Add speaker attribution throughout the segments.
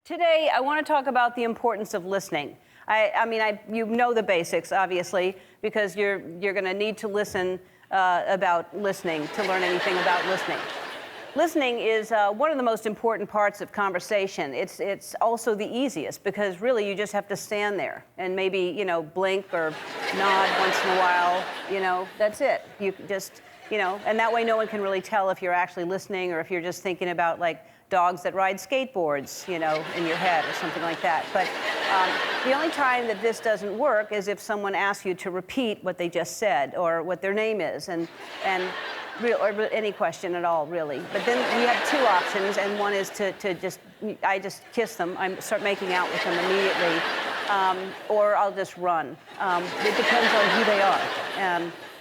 Speaker 1: Today, I want to talk about the importance of listening. You know the basics, obviously, because you're going to need to listen about listening to learn anything about listening. Listening is one of the most important parts of conversation. It's also the easiest because really you just have to stand there and maybe, blink or nod once in a while, that's it. You just, and that way no one can really tell if you're actually listening or if you're just thinking about like dogs that ride skateboards, in your head or something like that. But the only time that this doesn't work is if someone asks you to repeat what they just said or what their name is or any question at all, really. But then we have two options, and one is I just kiss them. I start making out with them immediately, or I'll just run. It depends on who they are,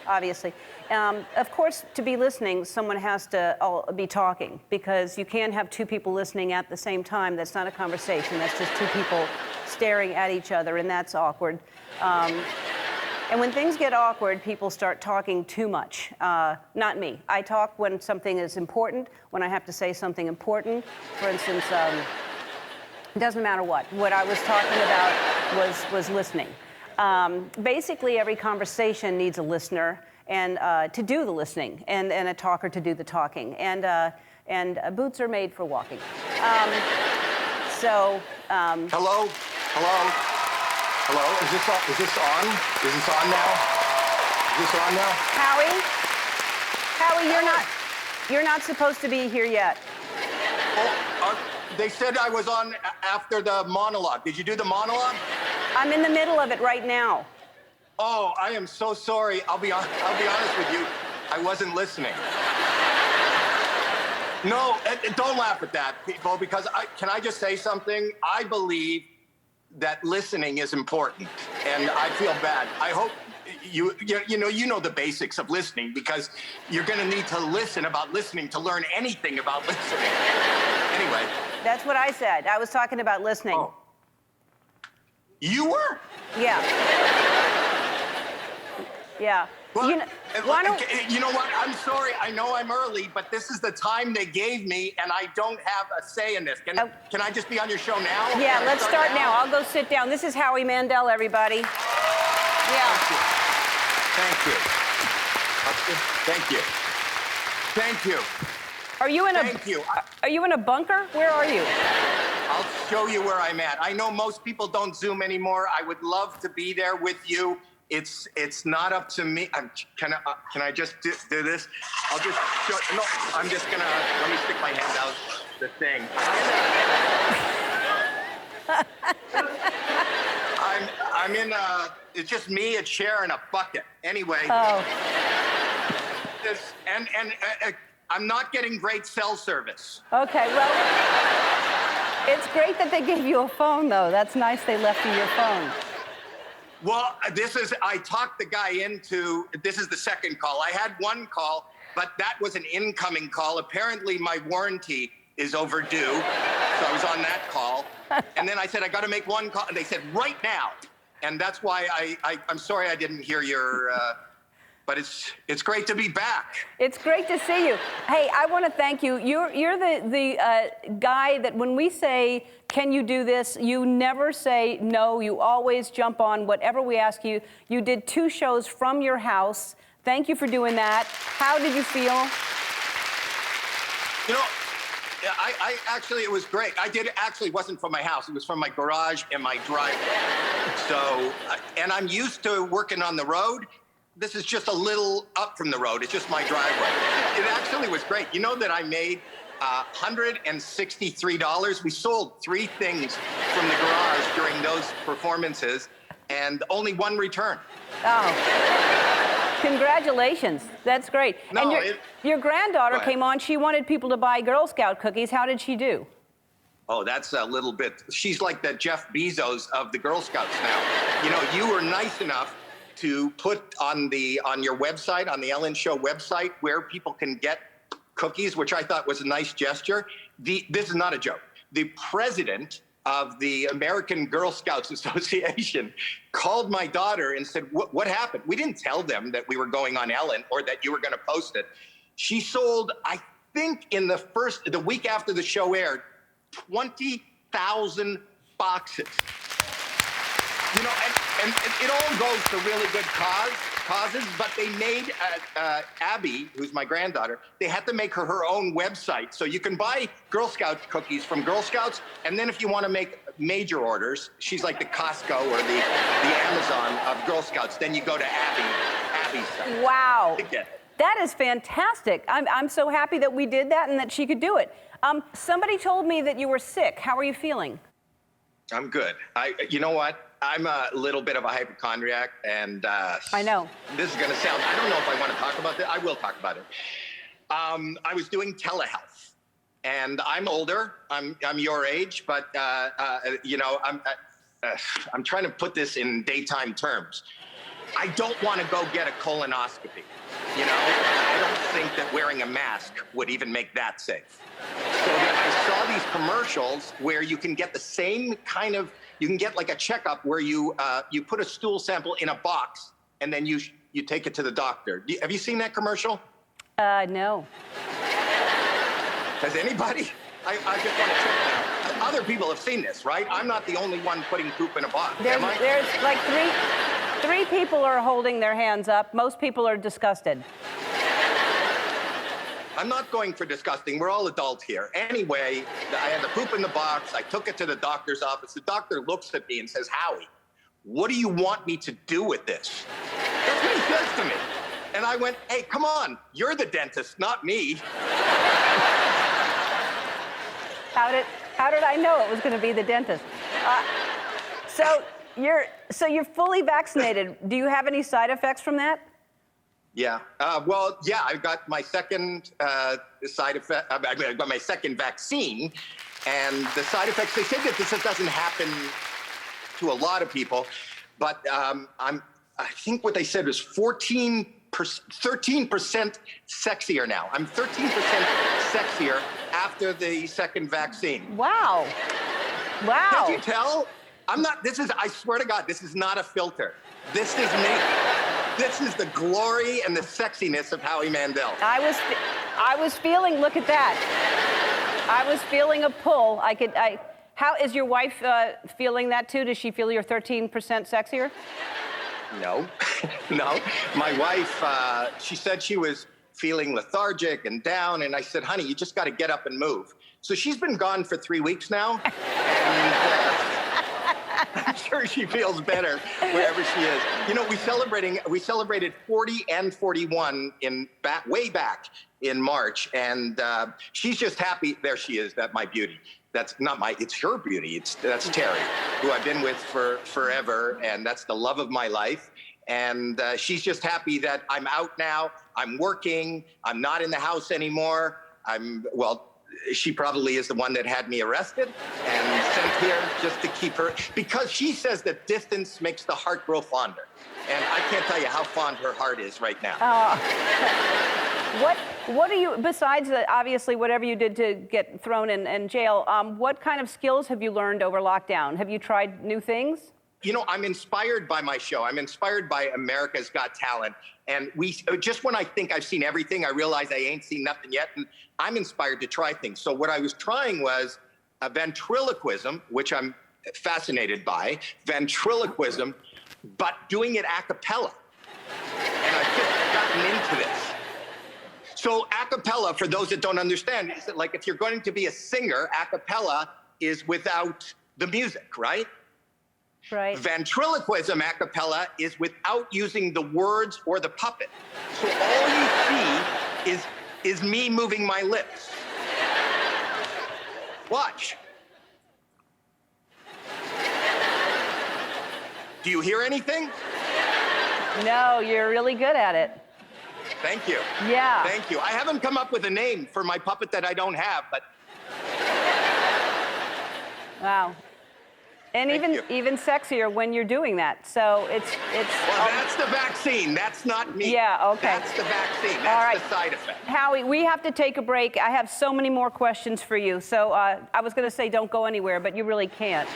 Speaker 1: obviously. Of course, to be listening, someone has to be talking, because you can't have two people listening at the same time. That's not a conversation. That's just two people staring at each other, and that's awkward. And when things get awkward, people start talking too much. Not me. I talk when something is important, when I have to say something important. For instance, it doesn't matter what. What I was talking about was listening. Basically, every conversation needs a listener and to do the listening, and a talker to do the talking. And boots are made for walking.
Speaker 2: Hello? Hello? Hello? Is this on? Is this on now? Is this on now?
Speaker 1: Howie, you're not supposed to be here yet.
Speaker 2: Oh, they said I was on after the monologue. Did you do the monologue?
Speaker 1: I'm in the middle of it right now.
Speaker 2: Oh, I am so sorry. I'll be honest with you. I wasn't listening. No, don't laugh at that, people, because can I just say something? I believe that listening is important, and I feel bad. I hope you know the basics of listening, because you're going to need to listen about listening to learn anything about listening. Anyway.
Speaker 1: That's what I said. I was talking about listening.
Speaker 2: Oh. You were?
Speaker 1: Yeah. Yeah.
Speaker 2: Well, you know what? I'm sorry. I know I'm early, but this is the time they gave me, and I don't have a say in this. Can I just be on your show now?
Speaker 1: Yeah, let's start now. I'll go sit down. This is Howie Mandel, everybody. Yeah.
Speaker 2: Thank you. Thank you. Thank you.
Speaker 1: Are you in a bunker? Where are you?
Speaker 2: I'll show you where I'm at. I know most people don't Zoom anymore. I would love to be there with you. It's not up to me. Can I just do this? I'll just show. No, I'm just gonna let me stick my hand out the thing. I'm in it's just me, a chair, and a bucket. Anyway.
Speaker 1: Oh.
Speaker 2: And I'm not getting great cell service.
Speaker 1: Okay, well, it's great that they gave you a phone, though. That's nice they left you your phone.
Speaker 2: Well, I talked the guy into, this is the second call. I had one call, but that was an incoming call. Apparently my warranty is overdue, so I was on that call. And then I said, I got to make one call, and they said, right now. And that's why I'm sorry I didn't hear your, but it's great to be back.
Speaker 1: It's great to see you. Hey, I want to thank you. You're the guy that when we say, can you do this, you never say no. You always jump on whatever we ask you. You did 2 shows from your house. Thank you for doing that. How did you feel?
Speaker 2: I actually, it was great. It wasn't from my house. It was from my garage and my driveway. So, and I'm used to working on the road. This is just a little up from the road. It's just my driveway. It actually was great. You know that I made $163. We sold 3 things from the garage during those performances, and only 1 return.
Speaker 1: Oh, congratulations. That's great.
Speaker 2: No,
Speaker 1: and your granddaughter came on. She wanted people to buy Girl Scout cookies. How did she do?
Speaker 2: Oh, that's a little bit. She's like the Jeff Bezos of the Girl Scouts now. You were nice enough to put on your website, on the Ellen Show website, where people can get cookies, which I thought was a nice gesture. This is not a joke. The president of the American Girl Scouts Association called my daughter and said, what happened? We didn't tell them that we were going on Ellen or that you were going to post it. She sold, I think in the week after the show aired, 20,000 1,000 boxes. You know, and it all goes to really good causes, but they made Abby, who's my granddaughter, they had to make her own website. So you can buy Girl Scout cookies from Girl Scouts, and then if you want to make major orders, she's like the Costco or the Amazon of Girl Scouts, then you go to Abby's site.
Speaker 1: Wow.
Speaker 2: To get it.
Speaker 1: That is fantastic. I'm so happy that we did that and that she could do it. Somebody told me that you were sick. How are you feeling?
Speaker 2: I'm good. You know what? I'm a little bit of a hypochondriac, and
Speaker 1: I know.
Speaker 2: This is going to sound, I don't know if I want to talk about this. I will talk about it. I was doing telehealth, and I'm older. I'm your age, but you know, I'm trying to put this in daytime terms. I don't want to go get a colonoscopy. You know, I don't think that wearing a mask would even make that safe. So I saw these commercials where you can get the same kind of, you can get like a checkup where you put a stool sample in a box and then you take it to the doctor. Have you seen that commercial?
Speaker 1: No.
Speaker 2: Has anybody? I just want to check now. Other people have seen this, right? I'm not the only one putting poop in a box.
Speaker 1: There's like three people are holding their hands up. Most people are disgusted.
Speaker 2: I'm not going for disgusting. We're all adults here. Anyway, I had the poop in the box. I took it to the doctor's office. The doctor looks at me and says, Howie, what do you want me to do with this? That's what he says to me. And I went, hey, come on. You're the dentist, not me.
Speaker 1: How did I know it was going to be the dentist? So you're fully vaccinated. Do you have any side effects from that?
Speaker 2: Yeah. Well, yeah, I got my second side effect. I got my second vaccine, and the side effects. They say that this doesn't happen to a lot of people, but I think what they said was 13% sexier now. I'm 13% sexier after the second vaccine.
Speaker 1: Wow. Wow.
Speaker 2: Can't you tell? I'm not. I swear to God, this is not a filter. This is me. This is the glory and the sexiness of Howie Mandel.
Speaker 1: I was feeling, look at that. I was feeling a pull. How is your wife feeling that too? Does she feel you're 13% sexier?
Speaker 2: No, no. My wife, she said she was feeling lethargic and down, and I said, honey, you just got to get up and move. So she's been gone for 3 weeks now, and I'm sure she feels better wherever she is. You know, we celebrated 40 and 41 way back in March, and she's just happy. There she is, my beauty. That's not it's her beauty. That's Terry, who I've been with for forever, and that's the love of my life. And she's just happy that I'm out now. I'm working. I'm not in the house anymore. She probably is the one that had me arrested and sent here just to keep her, because she says that distance makes the heart grow fonder. And I can't tell you how fond her heart is right now.
Speaker 1: What do you, besides obviously whatever you did to get thrown in jail, what kind of skills have you learned over lockdown? Have you tried new things?
Speaker 2: You know, I'm inspired by my show. I'm inspired by America's Got Talent. And just when I think I've seen everything, I realize I ain't seen nothing yet. And I'm inspired to try things. So what I was trying was ventriloquism, which I'm fascinated by, ventriloquism, but doing it a cappella. And I've just gotten into this. So a cappella, for those that don't understand, is that like if you're going to be a singer, a cappella is without the music, right?
Speaker 1: Right.
Speaker 2: Ventriloquism a cappella is without using the words or the puppet. So all you see is me moving my lips. Watch. Do you hear anything?
Speaker 1: No, you're really good at it.
Speaker 2: Thank you.
Speaker 1: Yeah.
Speaker 2: Thank you. I haven't come up with a name for my puppet that I don't have, but.
Speaker 1: Wow. And even sexier when you're doing that. So it's.
Speaker 2: Well, that's the vaccine. That's not me.
Speaker 1: Yeah. Okay.
Speaker 2: That's the vaccine. That's
Speaker 1: all right.
Speaker 2: the side effect.
Speaker 1: Howie, we have to take a break. I have so many more questions for you. So I was going to say don't go anywhere, but you really can't.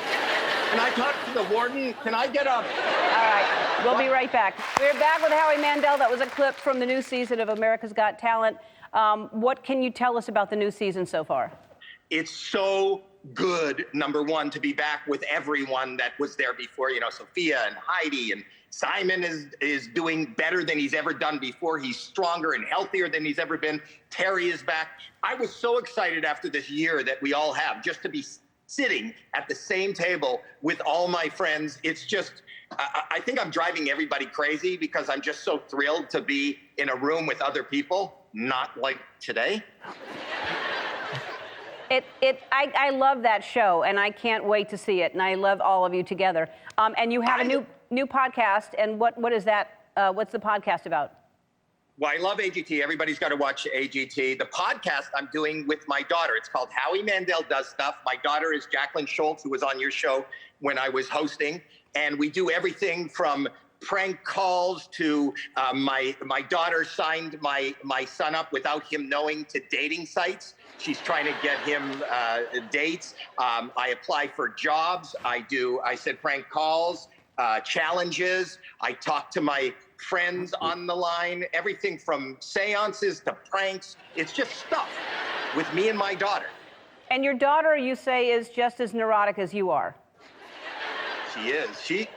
Speaker 2: Can I talk to the warden? Can I get up?
Speaker 1: All right. We'll be right back. We're back with Howie Mandel. That was a clip from the new season of America's Got Talent. What can you tell us about the new season so far?
Speaker 2: It's so good, number one, to be back with everyone that was there before, Sophia and Heidi, and Simon is doing better than he's ever done before. He's stronger and healthier than he's ever been. Terry is back. I was so excited after this year that we all have, just to be sitting at the same table with all my friends. It's just, I think I'm driving everybody crazy because I'm just so thrilled to be in a room with other people, not like today.
Speaker 1: I love that show, and I can't wait to see it, and I love all of you together. And you have a new podcast, and what is that? What's the podcast about?
Speaker 2: Well, I love AGT. Everybody's got to watch AGT. The podcast I'm doing with my daughter, it's called Howie Mandel Does Stuff. My daughter is Jackelyn Shultz, who was on your show when I was hosting, and we do everything from prank calls to my daughter signed my son up without him knowing to dating sites. She's trying to get him dates. I apply for jobs. I said prank calls, challenges. I talk to my friends on the line, everything from seances to pranks. It's just stuff with me and my daughter. And
Speaker 1: your daughter, you say, is just as neurotic as you are.
Speaker 2: She is.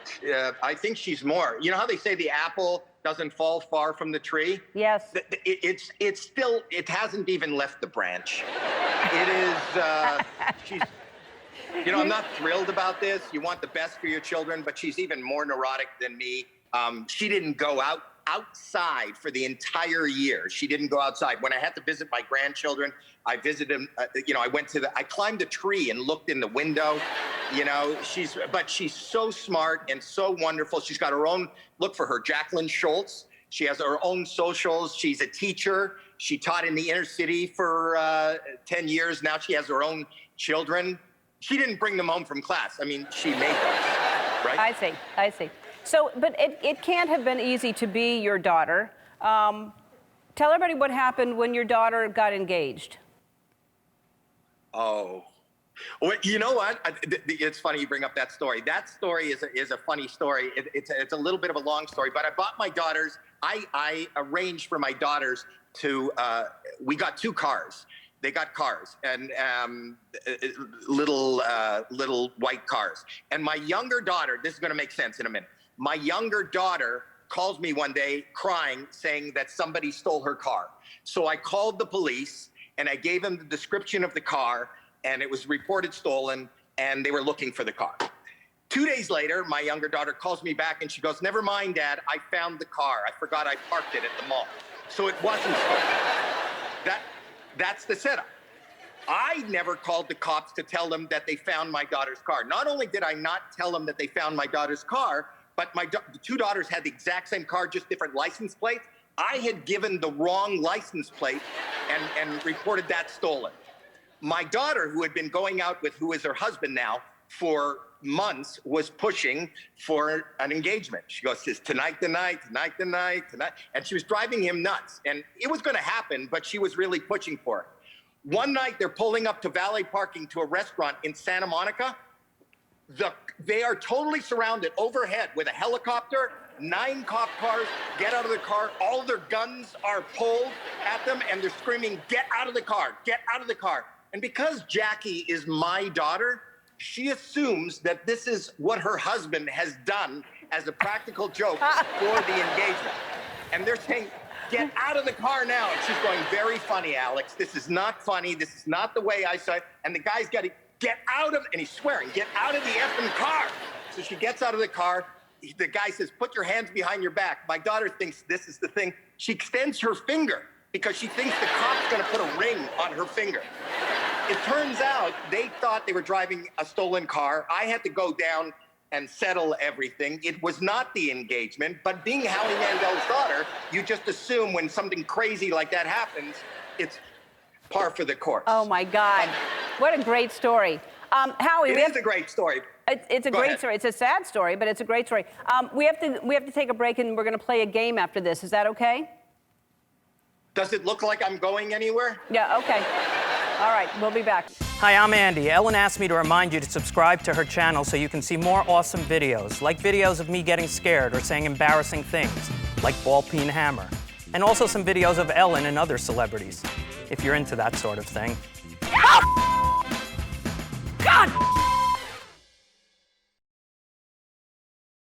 Speaker 2: I think she's more. You know how they say the apple doesn't fall far from the tree?
Speaker 1: Yes.
Speaker 2: It's still, it hasn't even left the branch. It is, she's, I'm not thrilled about this. You want the best for your children, but she's even more neurotic than me. She didn't go outside for the entire year. She didn't go outside. When I had to visit my grandchildren, I visited them, I climbed a tree and looked in the window, but she's so smart and so wonderful. She's got her own, look for her, Jackelyn Shultz. She has her own socials. She's a teacher. She taught in the inner city for 10 years. Now she has her own children. She didn't bring them home from class. I mean, she made them, right?
Speaker 1: I see. So, but it can't have been easy to be your daughter. Tell everybody what happened when your daughter got engaged.
Speaker 2: Oh, well, you know what? It's funny you bring up that story. That story is a funny story. It's a little bit of a long story, but I bought my daughters. I arranged for my daughters to. We got 2 cars. They got cars and little white cars. And my younger daughter. This is going to make sense in a minute. My younger daughter calls me one day crying, saying that somebody stole her car. So I called the police and I gave them the description of the car, and it was reported stolen, and they were looking for the car. 2 days later, my younger daughter calls me back and she goes, "Never mind, Dad, I found the car. I forgot I parked it at the mall." So it wasn't stolen. That's the setup. I never called the cops to tell them that they found my daughter's car. Not only did I not tell them that they found my daughter's car, but the 2 daughters had the exact same car, just different license plates. I had given the wrong license plate and reported that stolen. My daughter, who had been going out with who is her husband now for months, was pushing for an engagement. She goes, "It's tonight the night. And she was driving him nuts. And it was going to happen, but she was really pushing for it. One night, they're pulling up to valet parking to a restaurant in Santa Monica. They are totally surrounded overhead with a helicopter, 9 cop cars, get out of the car. All their guns are pulled at them, and they're screaming, "Get out of the car, get out of the car." And because Jackie is my daughter, she assumes that this is what her husband has done as a practical joke for the engagement. And they're saying, "Get out of the car now." And she's going, "Very funny, Alex. This is not funny. This is not the way I saw it." And the guy's got to get out of, and he's swearing, "Get out of the effing car." So she gets out of the car. The guy says, "Put your hands behind your back." My daughter thinks this is the thing. She extends her finger because she thinks the cop's going to put a ring on her finger. It turns out they thought they were driving a stolen car. I had to go down and settle everything. It was not the engagement, but being Howie Mandel's daughter, you just assume when something crazy like that happens, it's par for the course.
Speaker 1: Oh my God, what a great story. Howie,
Speaker 2: it is a great story.
Speaker 1: It's a great story. It's a sad story, but it's a great story. We have to take a break, and we're going to play a game after this. Is that okay?
Speaker 2: Does it look like I'm going anywhere?
Speaker 1: Yeah, okay. All right, we'll be back.
Speaker 3: Hi, I'm Andy. Ellen asked me to remind you to subscribe to her channel so you can see more awesome videos, like videos of me getting scared or saying embarrassing things, like ball peen hammer, and also some videos of Ellen and other celebrities, if you're into that sort of thing.
Speaker 4: God